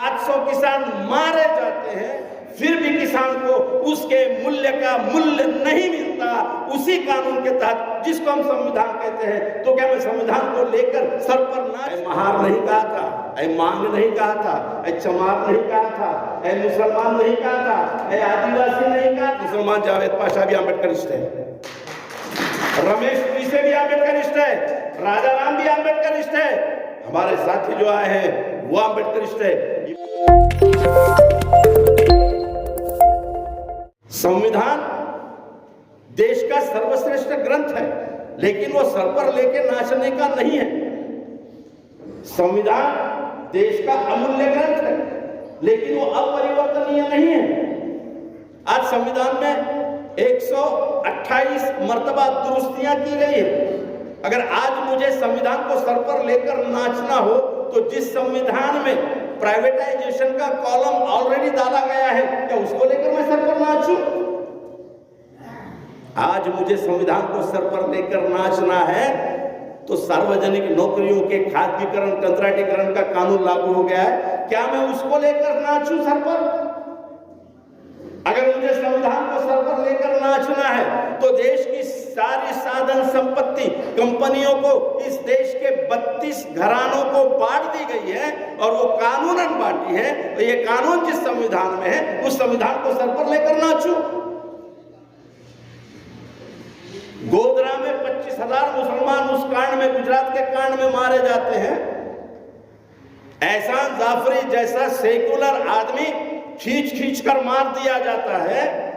800 किसान मारे जाते हैं, फिर भी किसान को उसके मूल्य का मूल्य नहीं मिलता। उसी कानून के तहत जिसको हम संविधान कहते हैं, तो क्या मैं संविधान को लेकर सर पर नाच महार नहीं कहा था, ऐ मांग नहीं कहा था, ऐ चमार नहीं कहा था, ऐ मुसलमान नहीं कहा था, ऐ आदिवासी नहीं कहा। मुसलमान जावेद पाशा भी अम्बेडकरिस्ट है, रमेश पीसे भी अम्बेडकरिस्ट है, राजा राम भी अम्बेडकरिस्ट है, हमारे साथी जो आए हैं वो अम्बेडकरिस्ट है। संविधान देश का सर्वश्रेष्ठ ग्रंथ है, लेकिन वो सर पर लेके नाचने का नहीं है। संविधान देश का अमूल्य ग्रंथ है, लेकिन वो अपरिवर्तनीय नहीं है। आज संविधान में 128 मर्तबा दुरुस्तियां की गई है। अगर आज मुझे संविधान को सर पर लेकर नाचना हो, तो जिस संविधान में प्राइवेटाइजेशन का कॉलम ऑलरेडी डाला गया है, क्या उसको लेकर मैं सर पर नाचूं? आज मुझे संविधान को सर पर लेकर नाचना है, तो सार्वजनिक नौकरियों के खाद्यीकरण, कंत्राटीकरण का कानून लागू हो गया है, क्या मैं उसको लेकर नाचूं सर पर? अगर मुझे संविधान को सर पर लेकर नाचना है, तो देश की सारी साधन संपत्ति कंपनियों को, इस देश के 32 घरानों को बांट दी गई है, और वो कानूनन बांटी है। तो ये कानून जिस संविधान में है, उस संविधान को सर पर लेकर नाचूं? गोधरा में 25,000 मुसलमान उस कांड में, गुजरात के कांड में मारे जाते हैं। एहसान जाफरी जैसा सेकुलर आदमी खींच खींच कर मार दिया जाता है।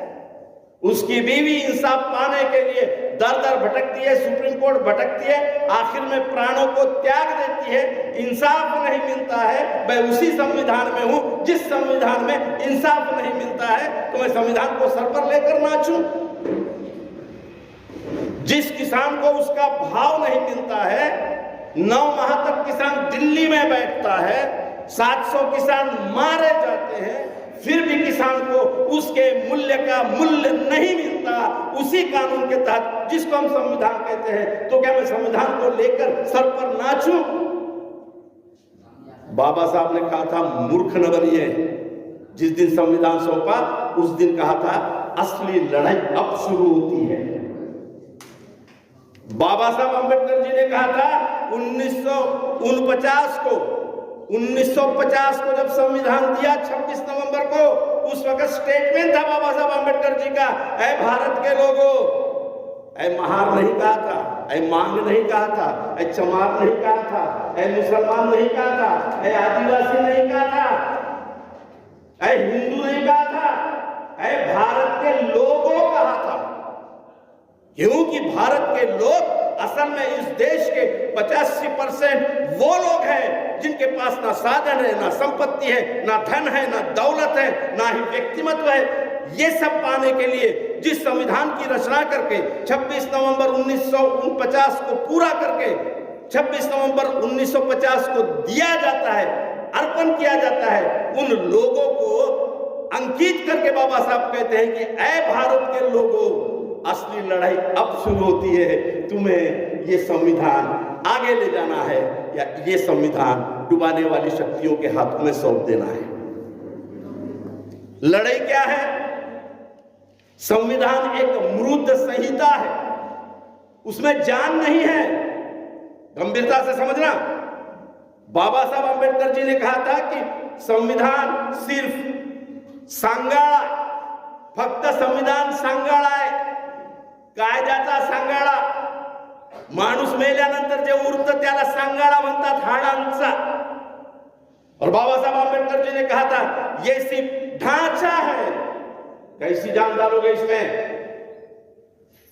उसकी बीवी इंसाफ पाने के लिए दर दर भटकती है, सुप्रीम कोर्ट भटकती है, आखिर में प्राणों को त्याग देती है। इंसाफ नहीं मिलता है। मैं उसी संविधान में हूं जिस संविधान में इंसाफ नहीं मिलता है, तो मैं संविधान को सर पर लेकर नाचूं? जिस किसान को उसका भाव नहीं मिलता है, 9 माह तक किसान दिल्ली में बैठता है, 700 किसान मारे जाते हैं, फिर भी किसान को उसके मूल्य का मूल्य नहीं मिलता। उसी कानून के तहत जिसको हम संविधान कहते हैं, तो क्या मैं संविधान को लेकर सर पर नाचूं? बाबा साहब ने कहा था, मूर्ख न बनिए। जिस दिन संविधान सौंपा, उस दिन कहा था, असली लड़ाई अब शुरू होती है। बाबा साहब अम्बेडकर जी ने कहा था 1950 को जब संविधान दिया 26 नवंबर को, उस वक्त स्टेटमेंट था बाबा साहब अम्बेडकर जी का, ऐ भारत के लोगों, ऐ महार नहीं कहा था, ऐ मांग नहीं कहा था, ऐ चमार नहीं कहा था, ऐ मुसलमान नहीं कहा था, ऐ आदिवासी नहीं कहा था, ऐ हिंदू नहीं कहा था, ऐ भारत के लोगों कहा था। क्योंकि भारत के लोग असल में इस देश के 85% वो लोग हैं जिनके पास ना साधन है, ना संपत्ति है, ना धन है, ना दौलत है, ना ही व्यक्तिमत्व है। ये सब पाने के लिए जिस संविधान की रचना करके 26 नवंबर 1949 को पूरा करके 26 नवंबर 1950 को दिया जाता है, अर्पण किया जाता है, उन लोगों को अंकित करके बाबा साहब कहते हैं कि ऐ भारत के लोगों, असली लड़ाई अब शुरू होती है। तुम्हें ये संविधान आगे ले जाना है, या ये संविधान डुबाने वाली शक्तियों के हाथों में सौंप देना है। लड़ाई क्या है? संविधान एक मूर्त संहिता है, उसमें जान नहीं है। गंभीरता से समझना। बाबा साहब अम्बेडकर जी ने कहा था कि संविधान सिर्फ सांगाळा, फक्त संविधान सांगाळा आहे, कायद्याचा सांगाळा। माणूस मेल्यानंतर जे उरतं त्याला सांगाळा म्हणतात, हाडांचा। और बाबा साहब अम्बेडकर जी ने कहा था, ये सिर्फ ढांचा है। कैसी जान डालोगे इसमें?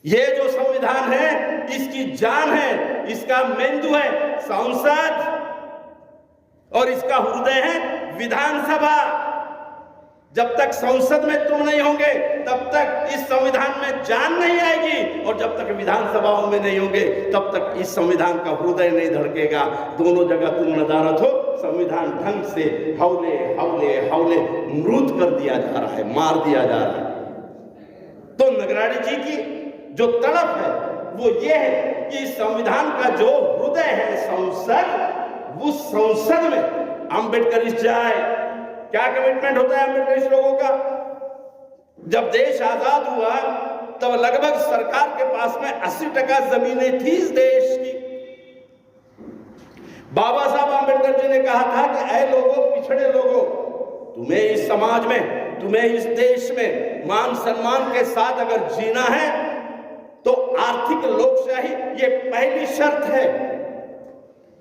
ये जो संविधान है, इसकी जान है, इसका मेंदू है संसद, और इसका हृदय है विधानसभा। जब तक संसद में तुम नहीं होंगे, तब तक इस संविधान में जान नहीं आएगी, और जब तक विधानसभाओं में नहीं होंगे, तब तक इस संविधान का हृदय नहीं धड़केगा। दोनों जगह तुम नदारत हो, संविधान ढंग से हौले हौले हौले मृत कर दिया जा रहा है, मार दिया जा रहा है। तो नगराड़ी जी की जो तड़प है वो ये है कि संविधान का जो हृदय है संसद, उस संसद में अम्बेडकर जाए, क्या कमिटमेंट होता है अम्बेडकरिस्ट लोगों का? जब देश आजाद हुआ तब लगभग सरकार के पास में 80% जमीनें थी इस देश की। बाबा साहब आंबेडकर जी ने कहा था कि ऐ लोगों, पिछड़े लोगों, तुम्हें इस समाज में, तुम्हें इस देश में मान सम्मान के साथ अगर जीना है तो आर्थिक लोकशाही ये पहली शर्त है।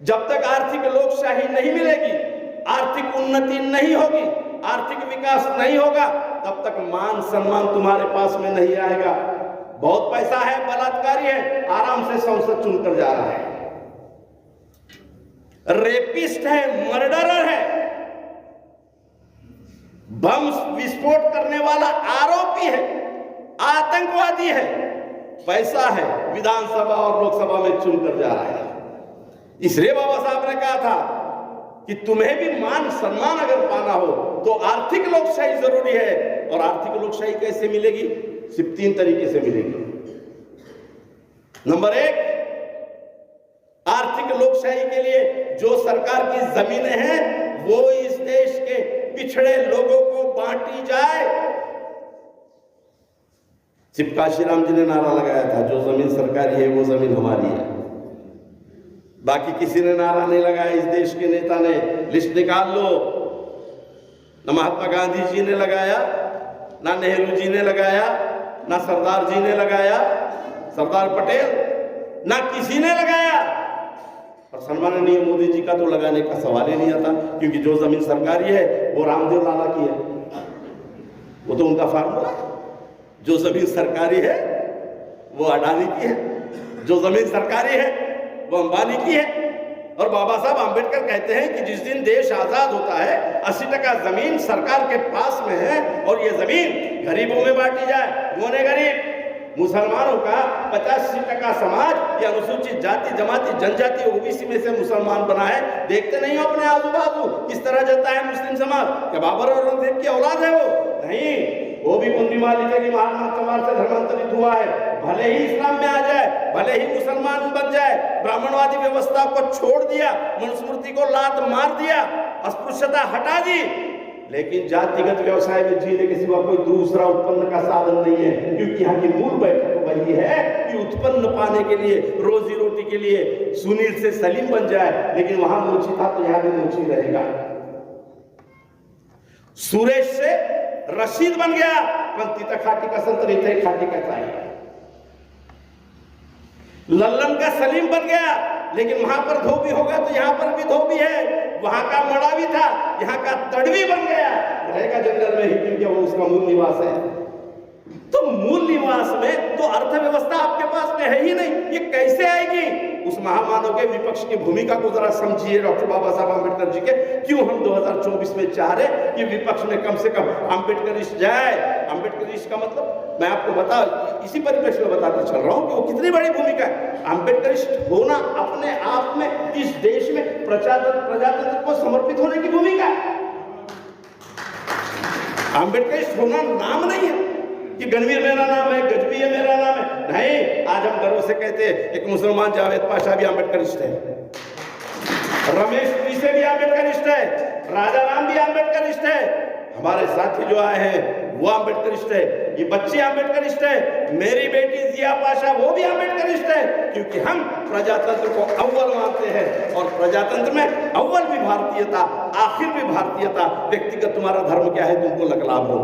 जब तक आर्थिक लोकशाही नहीं मिलेगी, आर्थिक उन्नति नहीं होगी, आर्थिक विकास नहीं होगा, तब तक मान सम्मान तुम्हारे पास में नहीं आएगा। बहुत पैसा है, बलात्कारी है, आराम से संसद चुनकर जा रहा है, रेपिस्ट है, मर्डरर है, बम विस्फोट करने वाला आरोपी है, आतंकवादी है, पैसा है, विधानसभा और लोकसभा में चुनकर जा रहा है। इसलिए बाबा साहब ने कहा था कि तुम्हें भी मान सम्मान अगर पाना हो तो आर्थिक लोकशाही जरूरी है। और आर्थिक लोकशाही कैसे मिलेगी? सिर्फ 3 तरीके से मिलेगी। नंबर 1, आर्थिक लोकशाही के लिए जो सरकार की जमीनें हैं वो इस देश के पिछड़े लोगों को बांटी जाए। सिर्फ काशीराम जी ने नारा लगाया था, जो जमीन सरकारी है वो जमीन हमारी है। बाकी किसी ने नारा नहीं लगाया। इस देश के नेता ने, लिस्ट निकाल लो, ना महात्मा गांधी जी ने लगाया, ना नेहरू जी ने लगाया, ना सरदार जी ने लगाया, सरदार पटेल, ना किसी ने लगाया। और सम्माननीय मोदी जी का तो लगाने का सवाल ही नहीं आता, क्योंकि जो जमीन सरकारी है वो रामदेव लाला की है, वो तो उनका फार्मूला। जो जमीन सरकारी है वो अडानी की है, जो जमीन सरकारी है वो अंबानी की है। और बाबा साहब आंबेडकर कहते हैं कि जिस दिन देश आजाद होता है 80% जमीन सरकार के पास में है और ये जमीन गरीबों में बांटी जाए। कौन है गरीब? मुसलमानों का 85% समाज, या अनुसूचित जाति, जमाती, जनजाति, ओबीसी में से मुसलमान बना है। देखते नहीं हो अपने आजू बाजू किस तरह जलता है मुस्लिम समाज? क्या बाबर और औरंगजेब की औलाद है वो? नहीं, वो भी पूर्णिमा लिखेगी महात्मा चमार से धर्मांतरित हुआ है। भले ही इस्लाम में आ जाए, भले ही मुसलमान बन जाए, ब्राह्मणवादी व्यवस्था को छोड़ दिया, मनुस्मृति को लात मार दिया, अस्पृश्यता हटा दी, लेकिन जातिगत व्यवसाय में जीने के सिवा कोई दूसरा उत्पन्न का साधन नहीं है। क्योंकि यहाँ की मूल बैठक वही है कि उत्पन्न पाने के लिए, रोजी रोटी के लिए सुनील से सलीम बन जाए। लेकिन वहां मोची था तो यहाँ भी मोची रहेगा। सुरेश से रशीद बन गया, पंथी तक खाटी का संतरी थे, खाटी का चाहिए। लल्लन का सलीम बन गया, लेकिन वहां पर धोबी होगा तो यहाँ पर भी धोबी है। वहां का मड़ावी था, यहाँ का तड़वी बन गया। रहेगा जंगल में ही, क्योंकि वो उसका मूल निवास है। तो मूल निवास में तो अर्थव्यवस्था आपके पास में है ही नहीं, ये कैसे आएगी? उस महामानव के विपक्ष की भूमिका को जरा समझिए डॉक्टर बाबा साहब आंबेडकर जी के। क्यों हम 2024 में चाह रहे कि विपक्ष में कम से कम आंबेडकरिस्ट जाए। आंबेडकरिस्ट का मतलब मैं आपको बता, इसी परिप्रेक्ष्य में बताते चल रहा हूं कि वो कितनी बड़ी भूमिका है। आंबेडकरिस्ट होना अपने आप में इस देश में प्रजातंत्र को समर्पित होने की भूमिका है। आंबेडकरिस्ट होना नाम नहीं है कि गणवीर मेरा नाम है, गजबी है मेरा नाम है। नहीं, आज हम गर्व से कहते हैं एक मुसलमान जावेद पाशा भी आंबेडकरिस्ट है, रमेश पीसे भी आंबेडकरिस्ट है, राजा राम भी आंबेडकरिस्ट है, हमारे साथी जो आए हैं वो आंबेडकरिस्ट है, ये बच्चे आंबेडकरिस्ट है, मेरी बेटी जिया पाशा वो भी आंबेडकरिस्ट है। क्योंकि हम प्रजातंत्र को अव्वल मानते हैं और प्रजातंत्र में अव्वल भी भारतीयता, आखिर भी भारतीयता। व्यक्तिगत तुम्हारा धर्म क्या है तुमको लकलाभ हो।